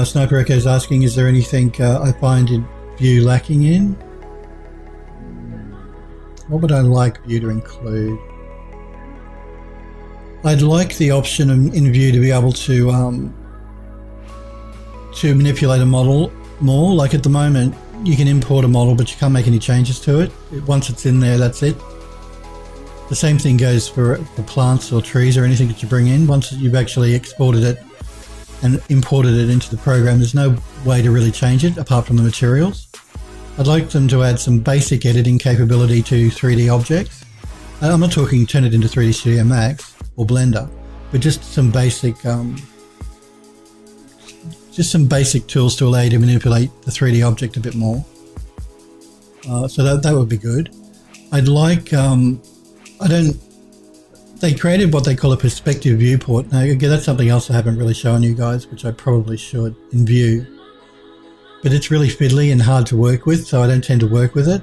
Sniper Echo is asking, is there anything I find in Vue lacking in? What would I like Vue to include? I'd like the option in Vue to be able to manipulate a model more. Like at the moment, you can import a model, but you can't make any changes to it. Once it's in there, that's it. The same thing goes for plants or trees or anything that you bring in. Once you've actually exported it and imported it into the program, there's no way to really change it apart from the materials. I'd like them to add some basic editing capability to 3D objects. I'm not talking turn it into 3D Studio Max or Blender, but just some basic tools to allow you to manipulate the 3D object a bit more. So that would be good. I'd like, they created what they call a perspective viewport. Now again, that's something else I haven't really shown you guys, which I probably should in Vue. But it's really fiddly and hard to work with, so I don't tend to work with it.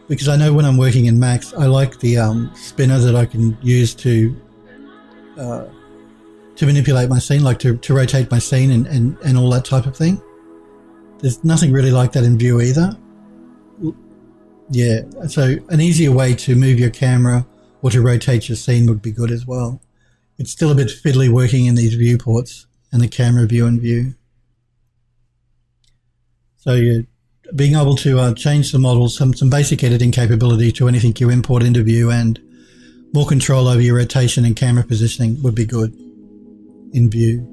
Because I know when I'm working in Max, I like the spinner that I can use to manipulate my scene, like to rotate my scene and all that type of thing. There's nothing really like that in Vue either. Yeah, so an easier way to move your camera or to rotate your scene would be good as well. It's still a bit fiddly working in these viewports and the camera view and Vue. So you're being able to change the models, some basic editing capability to anything you import into Vue, and more control over your rotation and camera positioning would be good in Vue.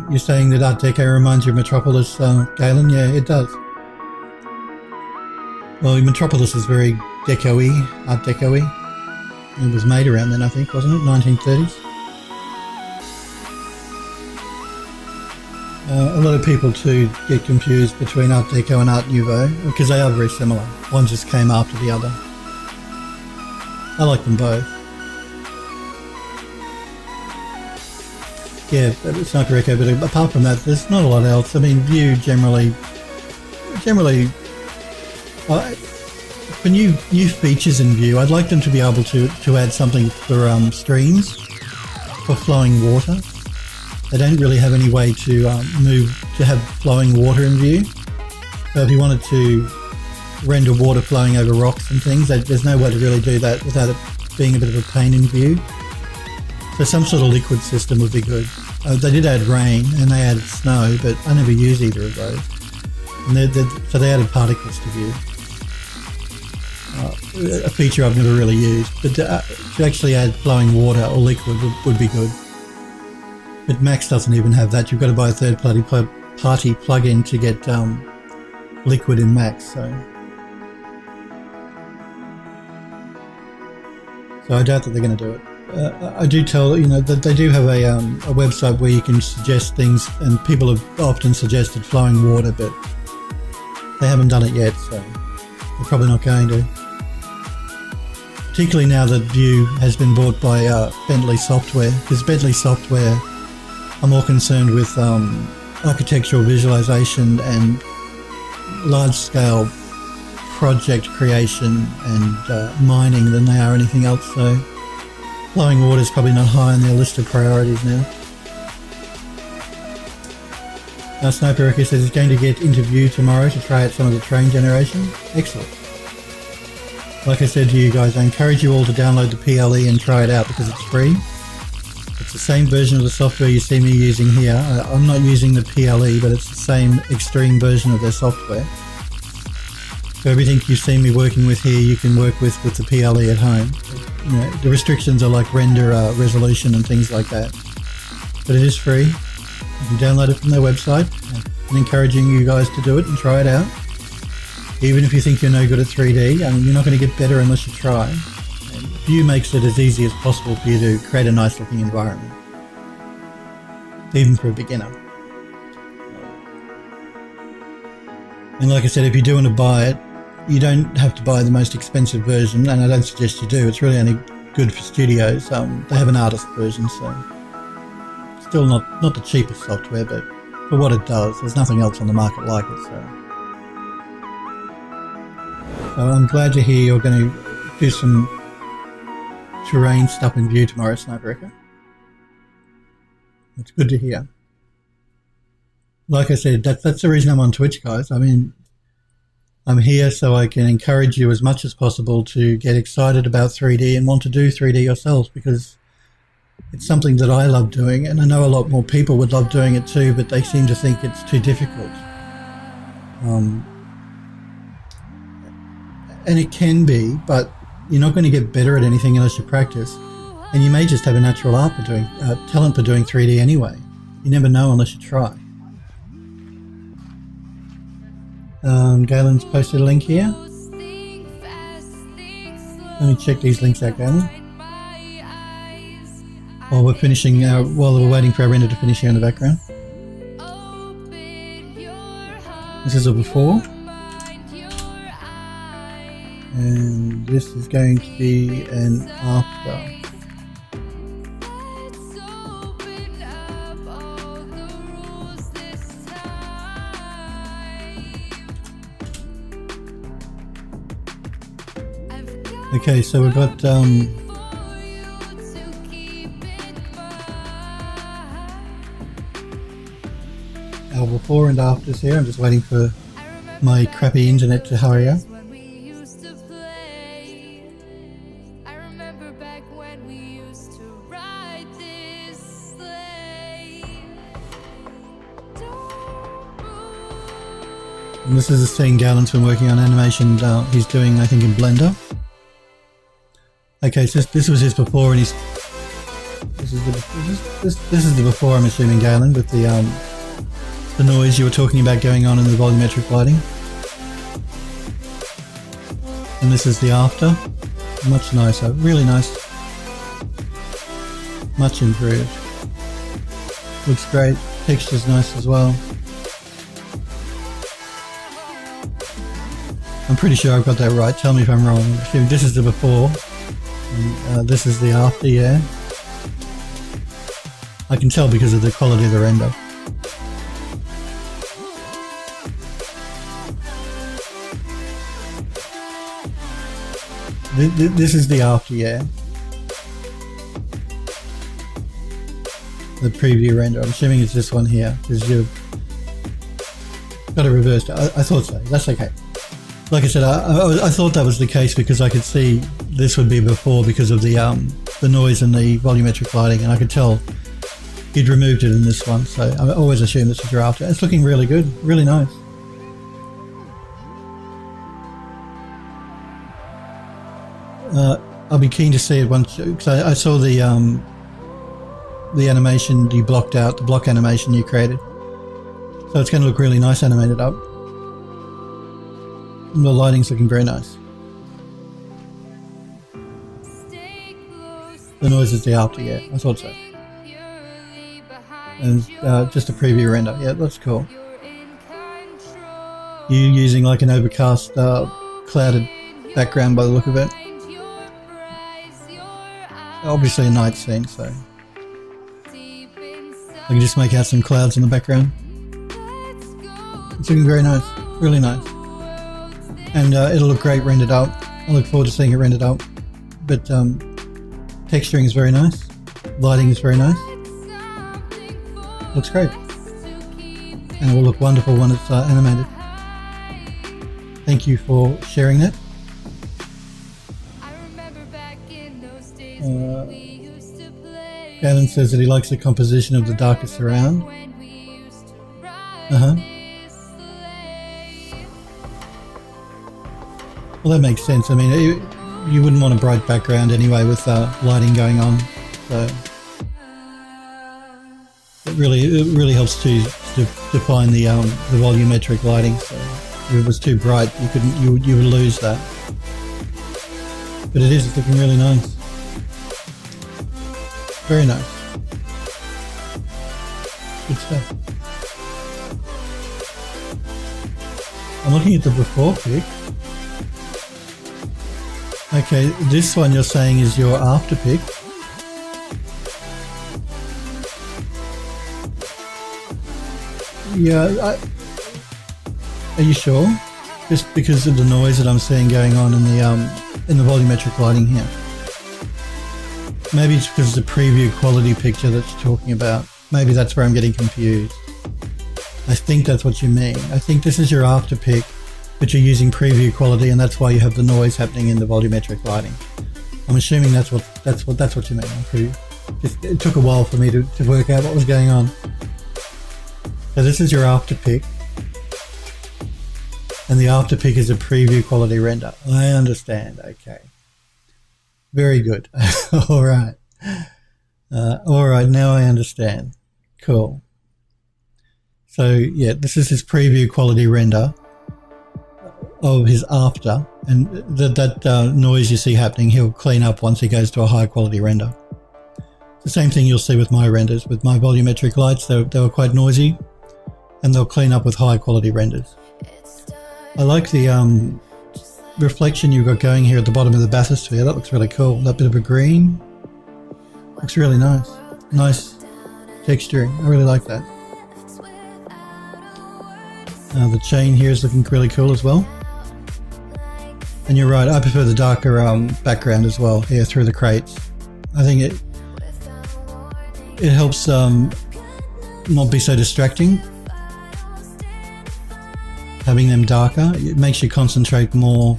You're saying that Art Deco reminds you of Metropolis, Galen? Yeah, it does. Well, Metropolis is very deco-y, Art Deco-y. It was made around then, I think, wasn't it? 1930s. A lot of people too get confused between Art Deco and Art Nouveau because they are very similar. One just came after the other. I like them both. Yeah, it's not correct, but apart from that, there's not a lot else. I mean, Vue generally, for new features in Vue, I'd like them to be able to add something for streams, for flowing water. They don't really have any way to have flowing water in Vue. So if you wanted to render water flowing over rocks and things, there's no way to really do that without it being a bit of a pain in Vue. So some sort of liquid system would be good. They did add rain and they added snow, but I never use either of those. And so they added particles to Vue. A feature I've never really used, but to actually add flowing water or liquid would be good. But Max doesn't even have that. You've got to buy a third-party plugin to get liquid in Max. So I doubt that they're going to do it. I do tell that they do have a website where you can suggest things, and people have often suggested flowing water, but they haven't done it yet, so they're probably not going to. Particularly now that Vue has been bought by Bentley Software, because Bentley Software are more concerned with architectural visualization and large-scale project creation and mining than they are anything else. So flowing water is probably not high on their list of priorities now. Sniper Erica says he's going to get into Vue tomorrow to try out some of the train generation. Excellent. Like I said to you guys, I encourage you all to download the PLE and try it out because it's free. It's the same version of the software you see me using here. I'm not using the PLE, but it's the same extreme version of their software. So everything you see me working with here, you can work with the PLE at home. The restrictions are like render resolution and things like that. But it is free. You can download it from their website. I'm encouraging you guys to do it and try it out. Even if you think you're no good at 3D, you're not going to get better unless you try. Vue makes it as easy as possible for you to create a nice looking environment, even for a beginner. And like I said, if you do want to buy it, you don't have to buy the most expensive version, and I don't suggest you do. It's really only good for studios. They have an artist version, so still not the cheapest software, but for what it does, there's nothing else on the market like it. So I'm glad to hear you're going to do some terrain stuff in view tomorrow, Sniper Echo. It's good to hear. Like I said, that's the reason I'm on Twitch, guys. I mean, I'm here so I can encourage you as much as possible to get excited about 3D and want to do 3D yourselves, because it's something that I love doing, and I know a lot more people would love doing it too, but they seem to think it's too difficult. And it can be, but you're not going to get better at anything unless you practice. And you may just have a natural talent for doing 3D anyway. You never know unless you try. Galen's posted a link here. Let me check these links out, Galen. While we're finishing, while we're waiting for our render to finish here in the background. This is a before. And this is going to be an after. Okay, so we've got our before and afters here. I'm just waiting for my crappy internet to hurry up. And this is a scene Galen's been working on animation. He's doing, I think, in Blender. Okay, so this was his before, and this is the before, I'm assuming, Galen, with the noise you were talking about going on in the volumetric lighting. And this is the after. Much nicer, really nice. Much improved. Looks great. Texture's nice as well. I'm pretty sure I've got that right. Tell me if I'm wrong. This is the before. And, this is the after, yeah. I can tell because of the quality of the render. This is the after, yeah. The preview render. I'm assuming it's this one here, because you've got it reversed. I thought so. That's okay. Like I said, I thought that was the case because I could see this would be before because of the noise and the volumetric lighting, and I could tell he'd removed it in this one, so I always assume this is your after. It's looking really good, really nice. I'll be keen to see it once, because I saw the animation you blocked out, the block animation you created. So it's going to look really nice animated up. And the lighting's looking very nice. The noise is the after, yeah, I thought so. And just a preview render, yeah, that's cool. You're using like an overcast, clouded background by the look of it. Obviously a night scene, so I can just make out some clouds in the background. It's looking very nice, really nice. And it'll look great rendered out. I look forward to seeing it rendered out. But texturing is very nice. Lighting is very nice. Looks great. And it will look wonderful when it's animated. Thank you for sharing that. Galen says that he likes the composition of the darker surround. Well, that makes sense. I mean, you wouldn't want a bright background anyway with lighting going on, so it really helps to define the volumetric lighting. So if it was too bright, you would lose that. But it's looking really nice. Very nice. Good stuff. I'm looking at the before pic. Okay, this one you're saying is your after pic. Yeah, are you sure? Just because of the noise that I'm seeing going on in the volumetric lighting here. Maybe it's because it's a preview quality picture that's talking about. Maybe that's where I'm getting confused. I think that's what you mean. I think this is your after pic, but you're using preview quality, and that's why you have the noise happening in the volumetric lighting. I'm assuming that's what you mean. It took a while for me to work out what was going on. So this is your after pic, and the after pic is a preview quality render. I understand. Okay. Very good. All right. All right. Now I understand. Cool. So yeah, this is his preview quality render of his after, and that noise you see happening, he'll clean up once he goes to a high quality render. The same thing you'll see with my renders. With my volumetric lights, they were quite noisy, and they'll clean up with high quality renders. I like the reflection you've got going here at the bottom of the bathysphere. That looks really cool. That bit of a green looks really nice. Nice texturing. I really like that. The chain here is looking really cool as well. And you're right, I prefer the darker background as well here through the crates. I think it helps not be so distracting. Having them darker, it makes you concentrate more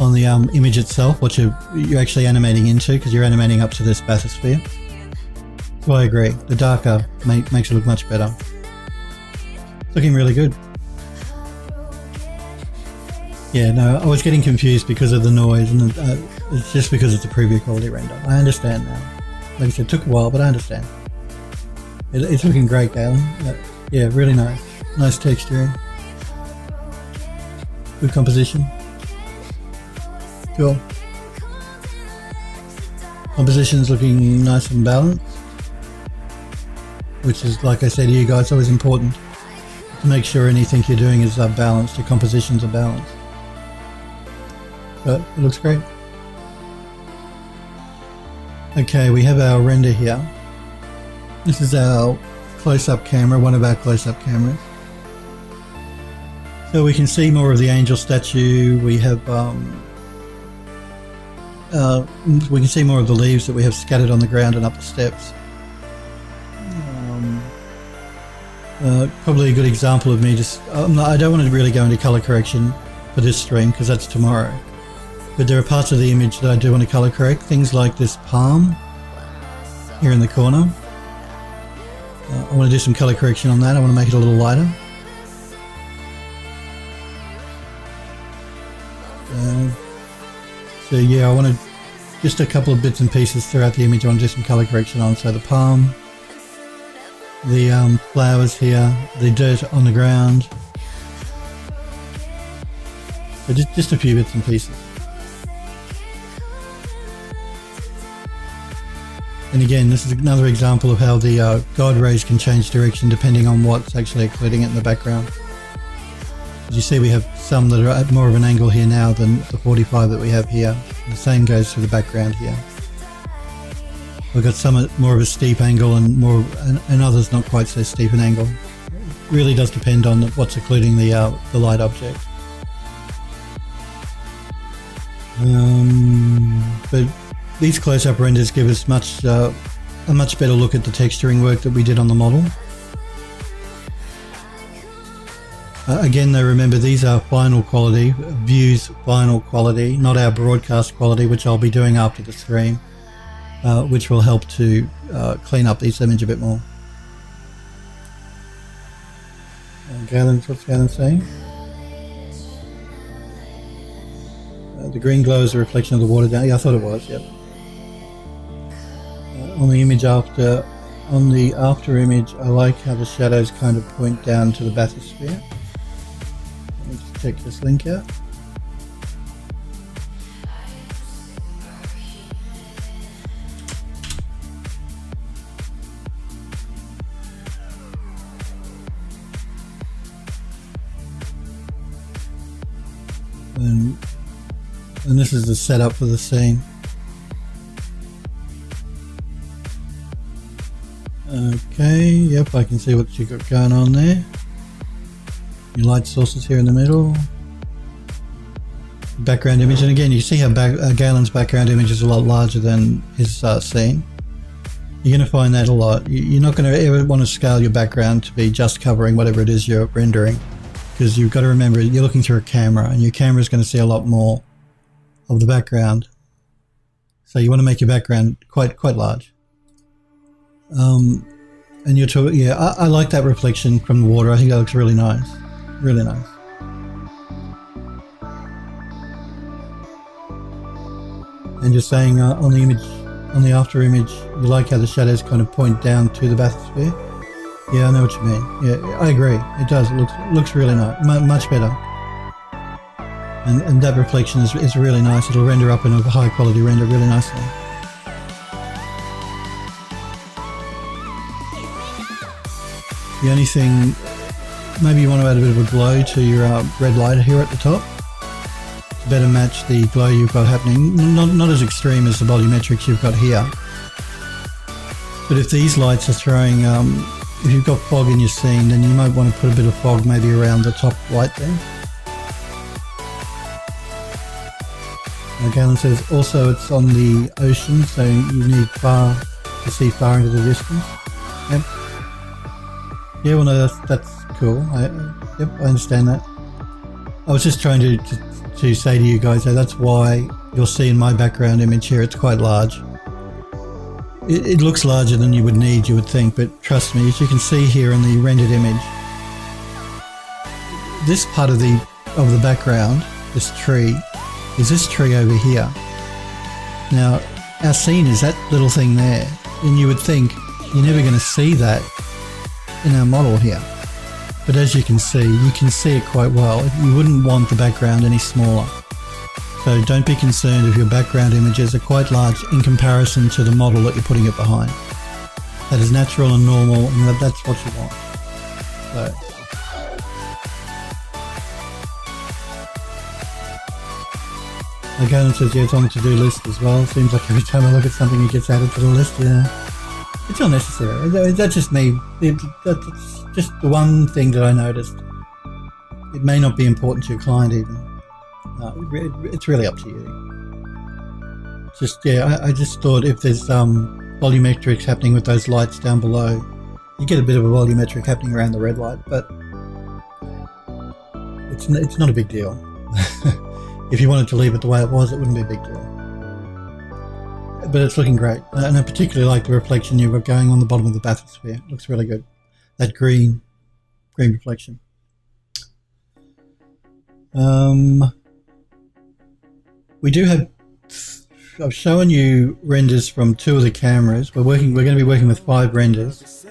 on the image itself, what you're actually animating into, because you're animating up to this bathysphere. So I agree, the darker makes it look much better. It's looking really good. Yeah, no, I was getting confused because of the noise, and it's just because it's a preview quality render. I understand now. Like I said, it took a while, but I understand. It's looking great, Galen. Yeah, really nice. Nice texturing. Good composition. Cool. Composition's looking nice and balanced, which is, like I said to you guys, always important to make sure anything you're doing is balanced, your compositions are balanced. But it looks great. Okay, we have our render here. This is our close-up camera, one of our close-up cameras. So we can see more of the angel statue. We have we can see more of the leaves that we have scattered on the ground and up the steps. Probably a good example of me just... I don't want to really go into color correction for this stream because that's tomorrow. But there are parts of the image that I do want to color correct. Things like this palm here in the corner. I want to do some color correction on that. I want to make it a little lighter. So yeah, I want to... Just a couple of bits and pieces throughout the image I want to do some color correction on. So the palm, the flowers here, the dirt on the ground. So just a few bits and pieces. And again, this is another example of how the God rays can change direction depending on what's actually occluding it in the background. As you see, we have some that are at more of an angle here now than the 45 that we have here. The same goes for the background here. We've got some at more of a steep angle and others not quite so steep an angle. It really does depend on what's occluding the light object. But these close-up renders give us a much better look at the texturing work that we did on the model. Again though, remember these are final quality, views final quality, not our broadcast quality, which I'll be doing after the stream, which will help to clean up this image a bit more. What's Galen saying? The green glow is a reflection of the water down. Yeah, I thought it was, yep. On the image after, on the after image, I like how the shadows kind of point down to the bathysphere. Let me just check this link out. And this is the setup for the scene. Okay, yep, I can see what you've got going on there. Your light sources here in the middle. background image, and again you see how Galen's background image is a lot larger than his scene. You're going to find that a lot. You're not going to ever want to scale your background to be just covering whatever it is you're rendering, because you've got to remember you're looking through a camera, and your camera is going to see a lot more of the background. So you want to make your background quite large. And you're talking, yeah, I like that reflection from the water. I think that looks really nice, really nice. And you're saying on the image, on the after image, you like how the shadows kind of point down to the bathysphere. Yeah, I know what you mean. Yeah, I agree. It does. It looks really nice, much better. And that reflection is really nice. It'll render up in a high quality render really nicely. The only thing, maybe you want to add a bit of a glow to your red light here at the top. To better match the glow you've got happening. Not as extreme as the volumetrics you've got here. But if these lights are throwing, if you've got fog in your scene, then you might want to put a bit of fog maybe around the top light there. Galen says also it's on the ocean, so you need to see far into the distance. Yep. Yeah, well, no, that's cool. Yep, I understand that. I was just trying to say to you guys that that's why you'll see in my background image here, it's quite large. It looks larger than you would need, you would think, but trust me, as you can see here in the rendered image, this part of the background, this tree, is this tree over here. Now, our scene is that little thing there, and you would think you're never going to see that in our model here. But as you can see it quite well. You wouldn't want the background any smaller. So don't be concerned if your background images are quite large in comparison to the model that you're putting it behind. That is natural and normal, and that's what you want. So. Galen says, yeah, it's on the to-do list as well. Seems like every time I look at something it gets added to the list. Yeah. It's not necessary. That's just me. That's just the one thing that I noticed. It may not be important to your client even. It's really up to you. Just, yeah, I just thought if there's volumetrics happening with those lights down below, you get a bit of a volumetric happening around the red light, but it's not a big deal. If you wanted to leave it the way it was, it wouldn't be a big deal. But it's looking great, and I particularly like the reflection you've got going on the bottom of the bathysphere. It looks really good. That green reflection. We do have. I've shown you renders from 2 of the cameras. We're going to be working with 5 renders.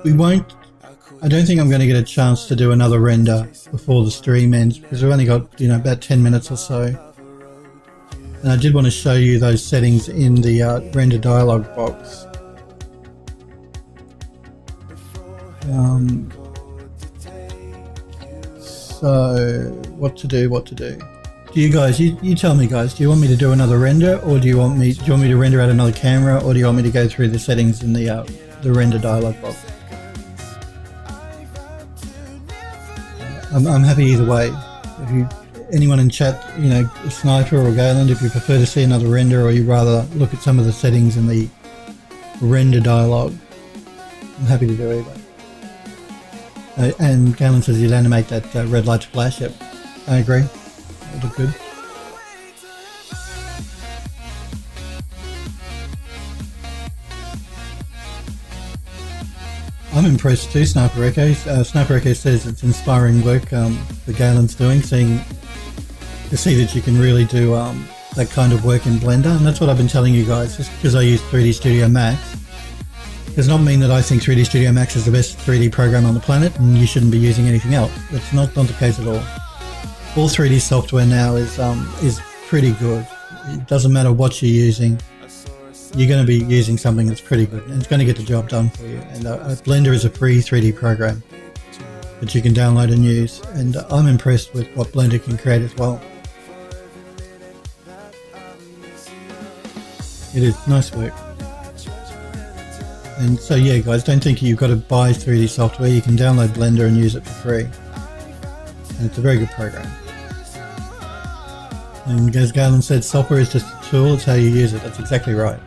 We won't. I don't think I'm going to get a chance to do another render before the stream ends, because we've only got, about 10 minutes or so. And I did want to show you those settings in the render dialog box. So what to do? Do you guys, you tell me, guys, do you want me to do another render, or do you want me to render out another camera, or do you want me to go through the settings in the render dialog box? I'm happy either way. If anyone in chat, Sniper or Galen, if you prefer to see another render, or you rather look at some of the settings in the render dialog, I'm happy to do either. And Galen says you'd animate that red light to flash. Yep, I agree. That look good. I'm impressed too, Sniper Echo. Sniper Echo says it's inspiring work that Galen's doing, to see that you can really do that kind of work in Blender. And that's what I've been telling you guys, just because I use 3D Studio Max does not mean that I think 3D Studio Max is the best 3D program on the planet and you shouldn't be using anything else. That's not the case at all. All 3D software now is pretty good. It doesn't matter what you're using. You're going to be using something that's pretty good, and it's going to get the job done for you. And Blender is a free 3D program that you can download and use, and I'm impressed with what Blender can create as well. It is nice work. And so yeah, guys, don't think you've got to buy 3D software. You can download Blender and use it for free. and it's a very good program. And as Galen said, software is just a tool, it's how you use it. That's exactly right.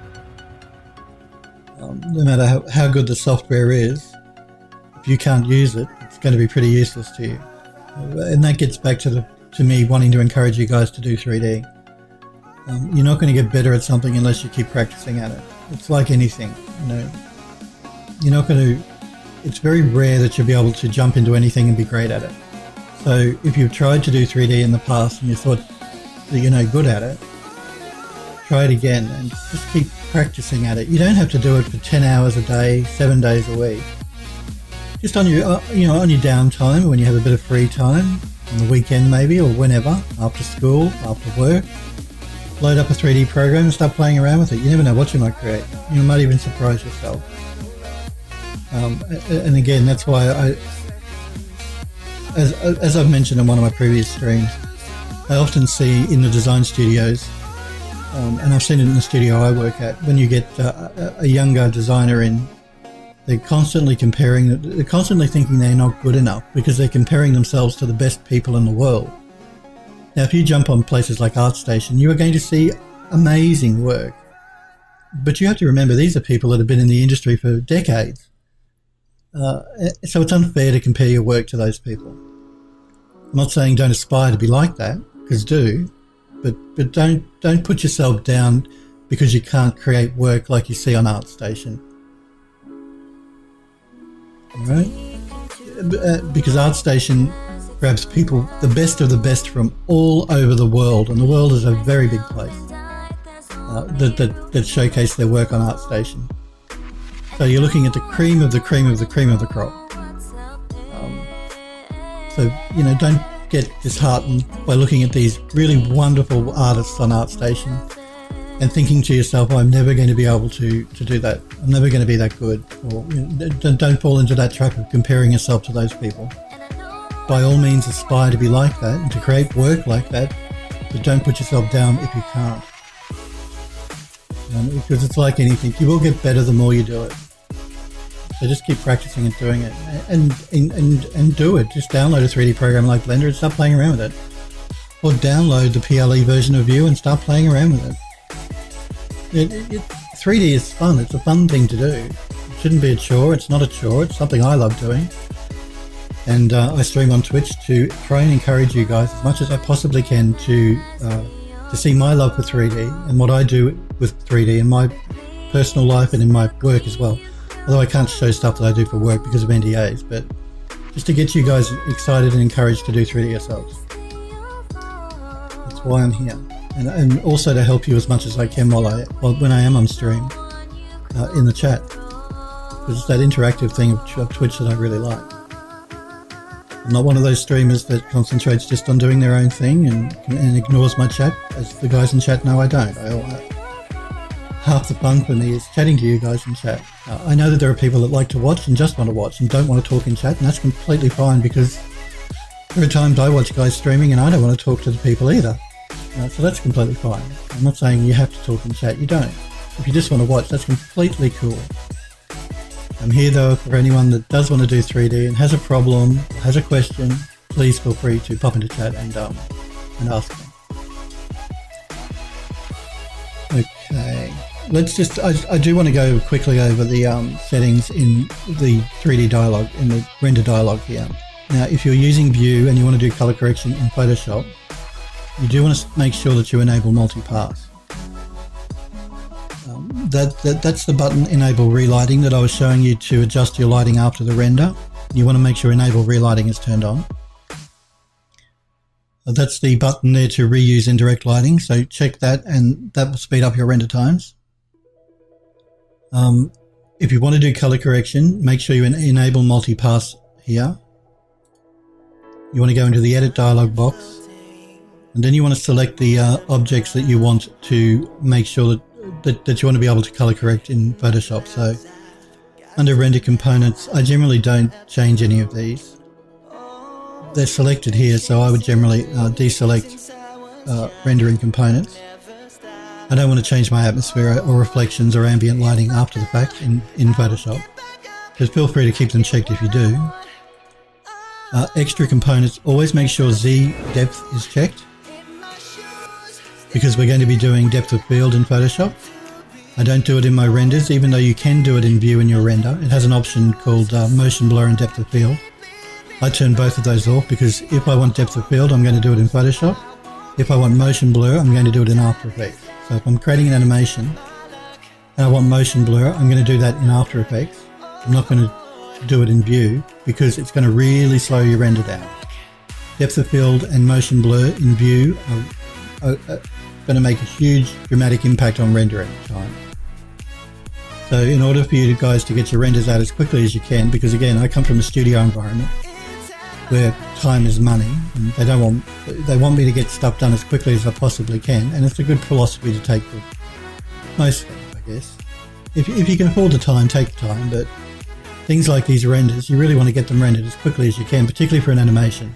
No matter how good the software is, if you can't use it, it's going to be pretty useless to you. And that gets back to me wanting to encourage you guys to do 3D. You're not going to get better at something unless you keep practicing at it. It's like anything, you know. You're not going to... It's very rare that you'll be able to jump into anything and be great at it. So if you've tried to do 3D in the past and you thought that you're no good at it, try it again and just keep practicing at it. You don't have to do it for 10 hours a day, 7 days a week. Just on your, on your downtime, when you have a bit of free time, on the weekend maybe, or whenever, after school, after work, load up a 3D program and start playing around with it. You never know what you might create. You might even surprise yourself. And again, that's why as I've mentioned in one of my previous streams, I often see in the design studios, and I've seen it in the studio I work at, when you get a younger designer in, they're constantly thinking they're not good enough because they're comparing themselves to the best people in the world. Now, if you jump on places like ArtStation, you are going to see amazing work. But you have to remember, these are people that have been in the industry for decades. So it's unfair to compare your work to those people. I'm not saying don't aspire to be like that, because do, but don't put yourself down because you can't create work like you see on ArtStation. Alright? Because ArtStation grabs people, the best of the best from all over the world, and the world is a very big place that showcase their work on ArtStation. So you're looking at the cream of the cream of the cream of the crop. So, don't get disheartened by looking at these really wonderful artists on ArtStation and thinking to yourself, I'm never going to be able to do that. I'm never going to be that good. Or don't fall into that trap of comparing yourself to those people. By all means, aspire to be like that and to create work like that, but don't put yourself down if you can't. Because it's like anything, you will get better the more you do it. So just keep practicing and doing it, and do it. Just download a 3D program like Blender and start playing around with it, or download the PLE version of Vue and start playing around with it. 3D is fun. It's a fun thing to do. It shouldn't be a chore. It's not a chore. It's something I love doing, and I stream on Twitch to try and encourage you guys as much as I possibly can to see my love for 3D and what I do with 3D in my personal life and in my work as well. Although I can't show stuff that I do for work because of NDAs, but just to get you guys excited and encouraged to do 3D yourselves. That's why I'm here. And also to help you as much as I can when I am on stream in the chat. Because it's that interactive thing of Twitch that I really like. I'm not one of those streamers that concentrates just on doing their own thing and ignores my chat. As the guys in chat know, I don't. Half the fun for me is chatting to you guys in chat. I know that there are people that like to watch and just want to watch and don't want to talk in chat, and that's completely fine, because there are times I watch guys streaming and I don't want to talk to the people either. So that's completely fine. I'm not saying you have to talk in chat, you don't. If you just want to watch, that's completely cool. I'm here though for anyone that does want to do 3D and has a problem, or has a question, please feel free to pop into chat and ask me. Okay. Let's just, I do want to go quickly over the settings in the 3D dialog, in the render dialog here. Now, if you're using Vue and you want to do color correction in Photoshop, you do want to make sure that you enable multi-pass. That's the button Enable Relighting that I was showing you to adjust your lighting after the render. You want to make sure Enable Relighting is turned on. That's the button there to reuse indirect lighting, so check that and that will speed up your render times. If you want to do color correction, make sure you enable multi-pass here. You want to go into the edit dialog box, and then you want to select the objects that you want to make sure that you want to be able to color correct in Photoshop. So under render components, I generally don't change any of these. They're selected here, so I would generally deselect rendering components. I don't want to change my atmosphere or reflections or ambient lighting after the fact in Photoshop. Just feel free to keep them checked if you do. Extra components, always make sure Z depth is checked, because we're going to be doing depth of field in Photoshop. I don't do it in my renders, even though you can do it in view in your render. It has an option called motion blur and depth of field. I turn both of those off, because if I want depth of field, I'm going to do it in Photoshop. If I want motion blur, I'm going to do it in After Effects. So if I'm creating an animation and I want motion blur, I'm going to do that in After Effects. I'm not going to do it in view, because it's going to really slow your render down. Depth of field and motion blur in view are going to make a huge dramatic impact on rendering time. So in order for you guys to get your renders out as quickly as you can, because again, I come from a studio environment where time is money, and they want me to get stuff done as quickly as I possibly can, and it's a good philosophy to take for most things, I guess. If you can afford the time, take the time, but things like these renders, you really want to get them rendered as quickly as you can, particularly for an animation.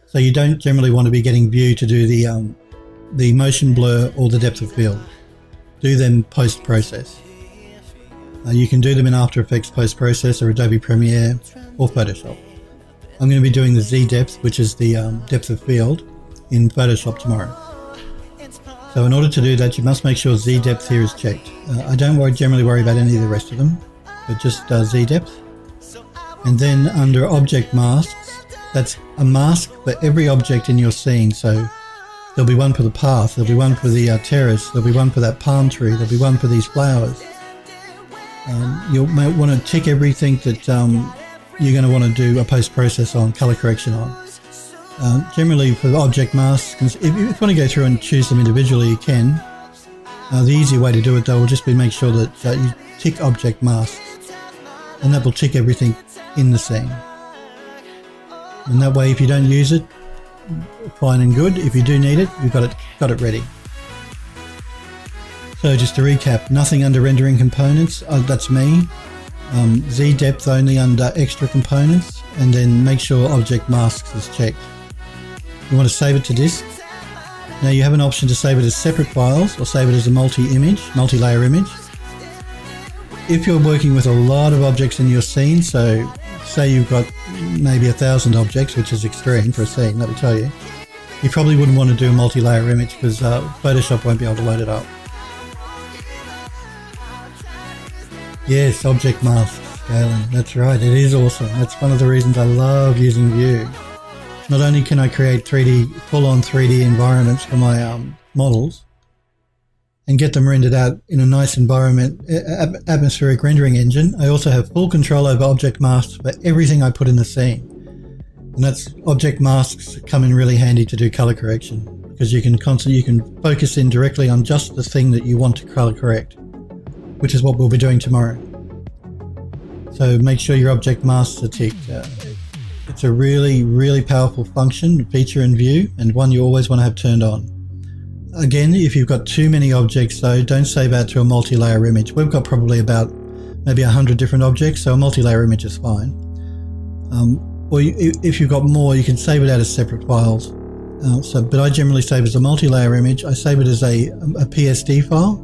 So you don't generally want to be getting view to do the motion blur or the depth of field. Do them post-process. You can do them in After Effects post-process or Adobe Premiere or Photoshop. I'm going to be doing the Z depth, which is the depth of field, in Photoshop tomorrow. So in order to do that, you must make sure Z depth here is checked. I don't generally worry about any of the rest of them, but just Z depth. And then under object masks, that's a mask for every object in your scene. So there'll be one for the path, there'll be one for the terrace, there'll be one for that palm tree, there'll be one for these flowers. You might want to tick everything that you're going to want to do a post-process on, color correction on. Generally for object masks, if you want to go through and choose them individually, you can. The easy way to do it though will just be make sure that you tick object masks, and that will tick everything in the scene. And that way, if you don't use it, fine and good. If you do need it, you've got it ready. So just to recap, nothing under rendering components, that's me. Z depth only under extra components, and then make sure object masks is checked. You want to save it to disk. Now you have an option to save it as separate files or save it as a multi-layer image. If you're working with a lot of objects in your scene, so say you've got maybe 1,000 objects, which is extreme for a scene, let me tell you, you probably wouldn't want to do a multi-layer image because Photoshop won't be able to load it up. Yes, object masks, scaling, that's right, it is awesome. That's one of the reasons I love using View. Not only can I create full-on 3D environments for my models and get them rendered out in a nice environment, atmospheric rendering engine, I also have full control over object masks for everything I put in the scene. And that's object masks come in really handy to do color correction, because you can focus in directly on just the thing that you want to color correct, which is what we'll be doing tomorrow. So make sure your object masks are ticked. It's a really, really powerful feature in View, and one you always want to have turned on. Again, if you've got too many objects though, don't save out to a multi-layer image. We've got probably about maybe 100 different objects, so a multi-layer image is fine. Or if you've got more, you can save it out as separate files. But I generally save as a multi-layer image. I save it as a PSD file,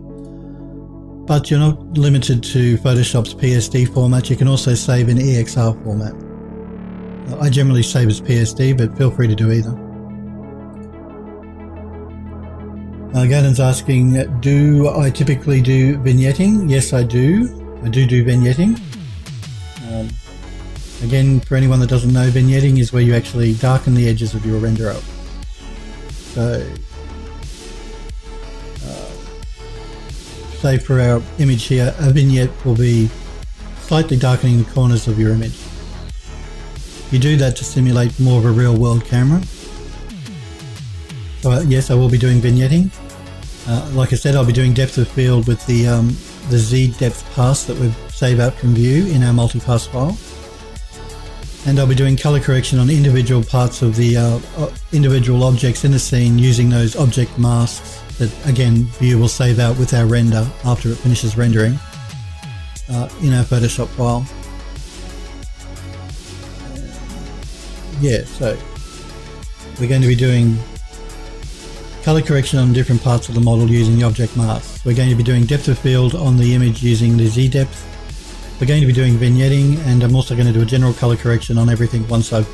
but you're not limited to Photoshop's PSD format. You can also save in EXR format. I generally save as PSD, but feel free to do either. Gannon's asking, do I typically do vignetting? Yes, I do. I do vignetting. Again, for anyone that doesn't know, vignetting is where you actually darken the edges of your render up. So, say for our image here, a vignette will be slightly darkening the corners of your image. You do that to simulate more of a real world camera. So yes, I will be doing vignetting. Like I said, I'll be doing depth of field with the Z depth pass that we've saved out from View in our multi-pass file. And I'll be doing color correction on individual parts of the individual objects in the scene using those object masks that, again, View will save out with our render after it finishes rendering in our Photoshop file. Yeah, so we're going to be doing color correction on different parts of the model using the object masks. We're going to be doing depth of field on the image using the Z depth, We're going to be doing vignetting, and I'm also going to do a general color correction on everything once I've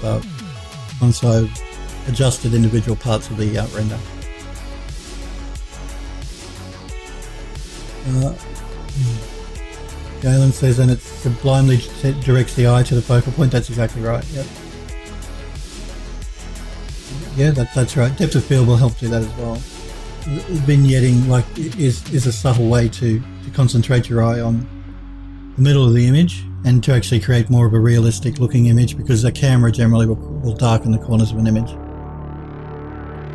adjusted individual parts of the render. Galen says, and it sublimely directs the eye to the focal point. That's exactly right. Yep. Yeah, that's right. Depth of field will help do that as well. Vignetting is a subtle way to concentrate your eye on the middle of the image and to actually create more of a realistic looking image, because a camera generally will darken the corners of an image.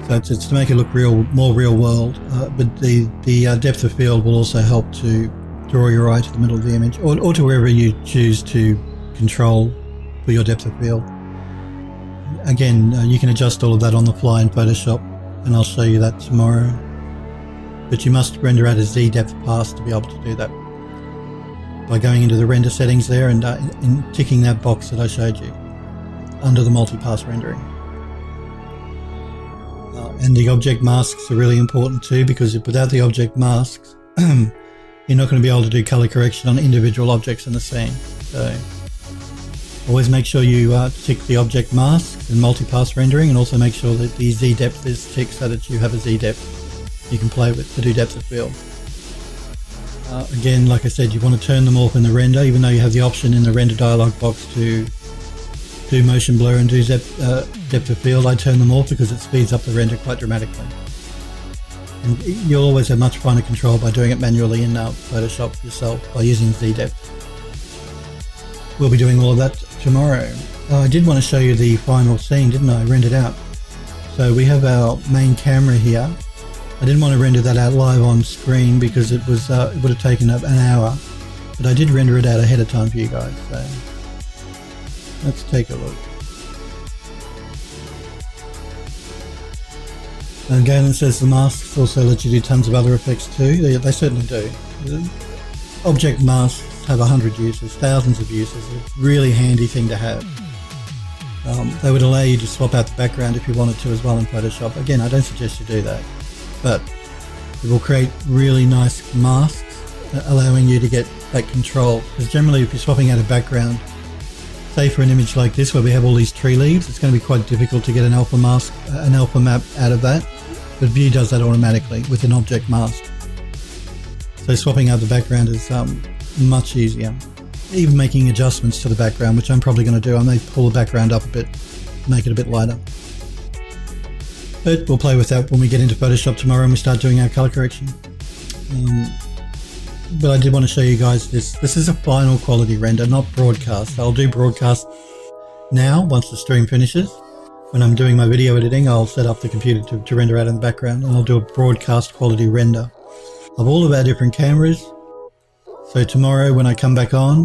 So it's to make it look more real world, but the depth of field will also help to draw your eye to the middle of the image, or to wherever you choose to control for your depth of field. Again, you can adjust all of that on the fly in Photoshop, and I'll show you that tomorrow. But you must render out a Z depth pass to be able to do that, by going into the render settings there and ticking that box that I showed you under the multi-pass rendering. And the object masks are really important too, because without the object masks, you're not going to be able to do color correction on individual objects in the scene. So always make sure you tick the object masks and multi-pass rendering, and also make sure that the Z depth is ticked so that you have a Z depth you can play with to do depth of field. Again, like I said, you want to turn them off in the render, even though you have the option in the render dialog box to do motion blur and do depth of field. I turn them off because it speeds up the render quite dramatically. And you'll always have much finer control by doing it manually in Photoshop yourself by using Z depth. We'll be doing all of that tomorrow. I did want to show you the final scene, didn't I? Rendered out. So we have our main camera here. I didn't want to render that out live on screen because it would have taken up an hour, but I did render it out ahead of time for you guys. So let's take a look. And Galen says the masks also let you do tons of other effects too. They certainly do. Object masks have 100 uses, thousands of uses. It's a really handy thing to have. They would allow you to swap out the background if you wanted to as well in Photoshop. Again, I don't suggest you do that, but it will create really nice masks, allowing you to get that control. Because generally, if you're swapping out a background, say for an image like this where we have all these tree leaves, it's going to be quite difficult to get an alpha mask, an alpha map out of that. But View does that automatically with an object mask. So swapping out the background is much easier. Even making adjustments to the background, which I'm probably going to do. I may pull the background up a bit, make it a bit lighter. But we'll play with that when we get into Photoshop tomorrow and we start doing our color correction. But I did want to show you guys this. This is a final quality render, not broadcast. I'll do broadcast now once the stream finishes. When I'm doing my video editing, I'll set up the computer to render out in the background, and I'll do a broadcast quality render of all of our different cameras. So tomorrow when I come back on,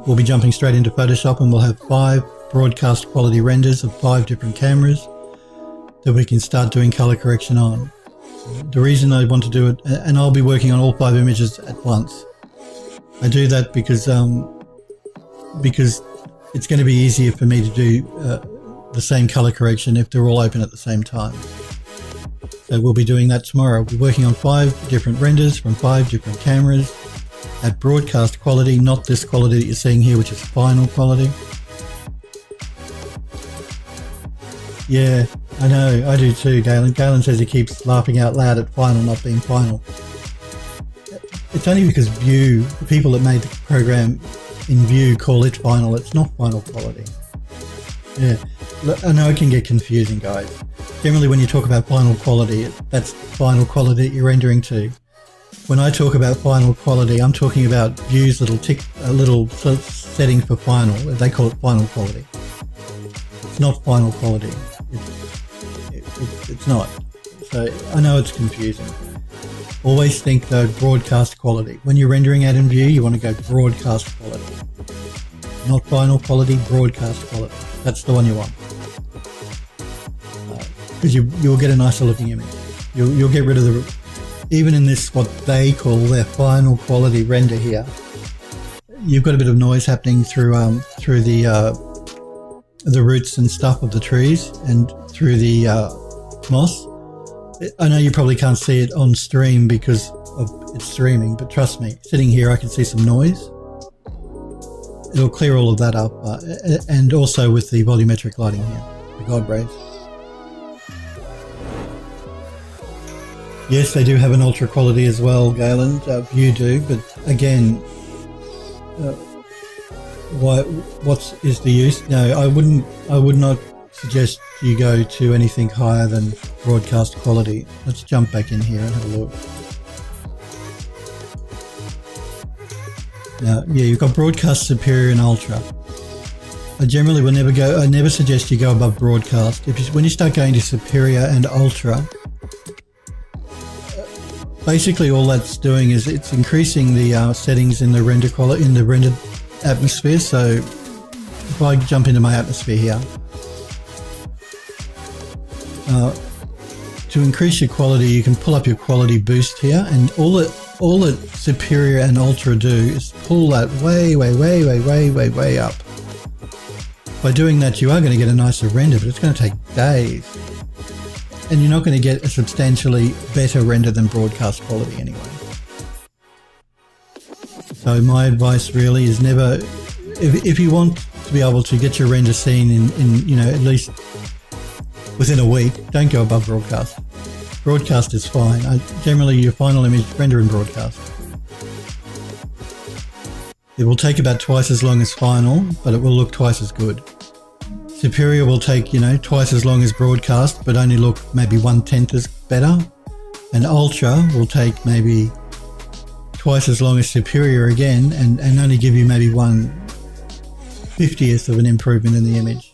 we'll be jumping straight into Photoshop, and we'll have 5 broadcast quality renders of 5 different cameras that we can start doing color correction on. The reason I want to do it, and I'll be working on all 5 images at once. I do that because it's going to be easier for me to do the same color correction if they're all open at the same time. So we'll be doing that tomorrow. We'll be working on 5 different renders from 5 different cameras at broadcast quality, not this quality that you're seeing here, which is final quality. Yeah, I know, I do too, Galen. Galen says he keeps laughing out loud at final not being final. It's only because View, the people that made the program in View call it final. It's not final quality. Yeah, I know it can get confusing, guys. Generally when you talk about final quality, that's final quality that you're rendering to. When I talk about final quality, I'm talking about View's little setting for final. They call it final quality. It's not final quality. It's not. So I know it's confusing. Always think though broadcast quality. When you're rendering out in View, you want to go broadcast quality. Not final quality, broadcast quality. That's the one you want. Because you'll get a nicer looking image. You'll get rid of the, even in this, what they call their final quality render here, you've got a bit of noise happening through the roots and stuff of the trees and through the moss. I know you probably can't see it on stream because of it's streaming, but trust me, sitting here I can see some noise. it'll clear all of that up, and also with the volumetric lighting here, the God Rays. Yes, they do have an ultra quality as well, Galen. You do, but again, what is the use? No, I would not suggest you go to anything higher than broadcast quality. Let's jump back in here and have a look. Now, yeah, you've got broadcast, superior, and ultra. I generally will never go. I never suggest you go above broadcast. When you start going to superior and ultra, basically all that's doing is it's increasing the settings in the render quality in the rendered atmosphere. So if I jump into my atmosphere here, to increase your quality, you can pull up your quality boost here, and all that superior and ultra do is pull that way up. By doing that, you are going to get a nicer render, but it's going to take days, and you're not going to get a substantially better render than broadcast quality anyway. So my advice really is never, if you want to be able to get your render seen in at least within a week, don't go above broadcast. Broadcast is fine. Generally, your final image render in broadcast. It will take about twice as long as final, but it will look twice as good. Superior will take, twice as long as broadcast, but only look maybe 1/10 as better. And ultra will take maybe twice as long as superior again, and only give you maybe 1/50th of an improvement in the image.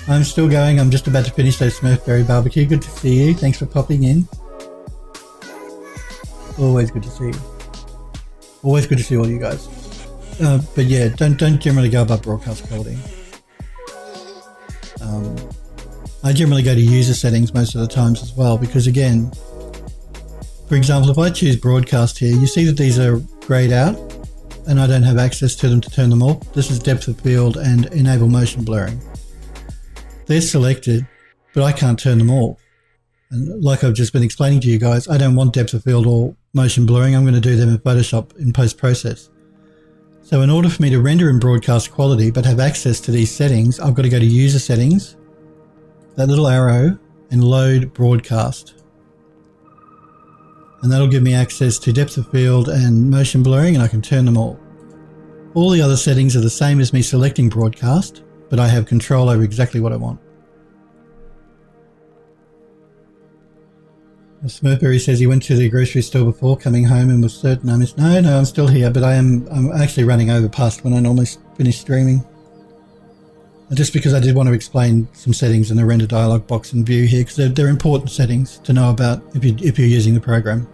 I'm still going. I'm just about to finish that Smurfberry barbecue. Good to see you. Thanks for popping in. Always good to see you. Always good to see all you guys. But yeah, don't generally go above broadcast quality. I generally go to user settings most of the times as well, because again, for example, if I choose broadcast here, you see that these are grayed out and I don't have access to them to turn them off. This is depth of field and enable motion blurring. They're selected, but I can't turn them off. And like I've just been explaining to you guys, I don't want depth of field or motion blurring. I'm going to do them in Photoshop in post-process. So in order for me to render in broadcast quality but have access to these settings, I've got to go to user settings, that little arrow, and load broadcast. And that'll give me access to depth of field and motion blurring, and I can turn them all. All the other settings are the same as me selecting broadcast, but I have control over exactly what I want. Smurfberry says he went to the grocery store before coming home and was certain I missed. No, I'm still here, but I'm actually running over past when I normally finish streaming. Just because I did want to explain some settings in the render dialog box and view here, because they're important settings to know about if you're using the program.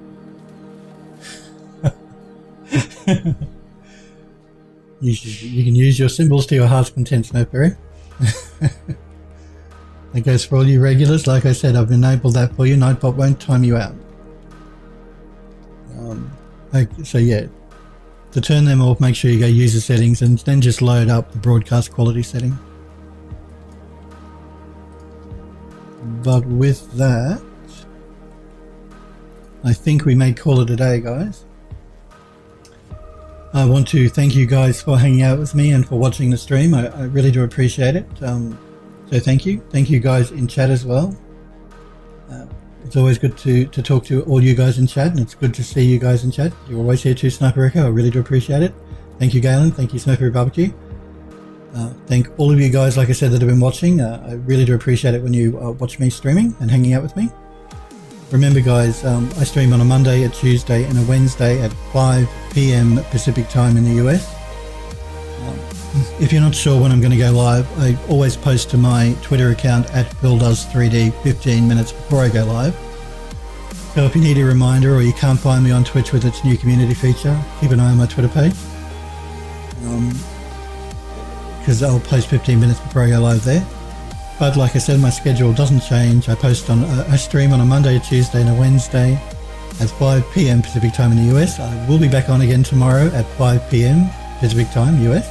You can use your symbols to your heart's content, Smurfberry. That goes for all you regulars. Like I said, I've enabled that for you. Nightbot won't time you out. So yeah, to turn them off, make sure you go user settings and then just load up the broadcast quality setting. But with that, I think we may call it a day, guys. I want to thank you guys for hanging out with me and for watching the stream. I really do appreciate it. So thank you. Thank you guys in chat as well. It's always good to talk to all you guys in chat, and it's good to see you guys in chat. You're always here too, Sniper Echo. I really do appreciate it. Thank you, Galen. Thank you, Smurfberry Barbecue. Thank all of you guys, like I said, that have been watching. I really do appreciate it when you watch me streaming and hanging out with me. Remember, guys, I stream on a Monday, a Tuesday, and a Wednesday at 5 p.m. Pacific time in the US. If you're not sure when I'm going to go live, I always post to my Twitter account at PhilDoes3D 15 minutes before I go live. So if you need a reminder or you can't find me on Twitch with its new community feature, keep an eye on my Twitter page. Because I'll post 15 minutes before I go live there. But like I said, my schedule doesn't change. I stream on a Monday, a Tuesday, and a Wednesday at 5 p.m. Pacific time in the US. I will be back on again tomorrow at 5 p.m. Pacific time, US.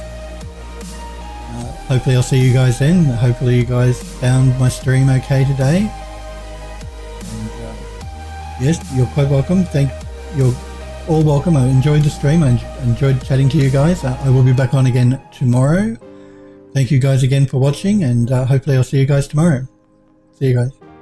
Hopefully I'll see you guys then. Hopefully you guys found my stream okay today. And, yes, you're quite welcome. all welcome. I enjoyed the stream. I enjoyed chatting to you guys. I will be back on again tomorrow. Thank you guys again for watching, and hopefully I'll see you guys tomorrow. See you guys.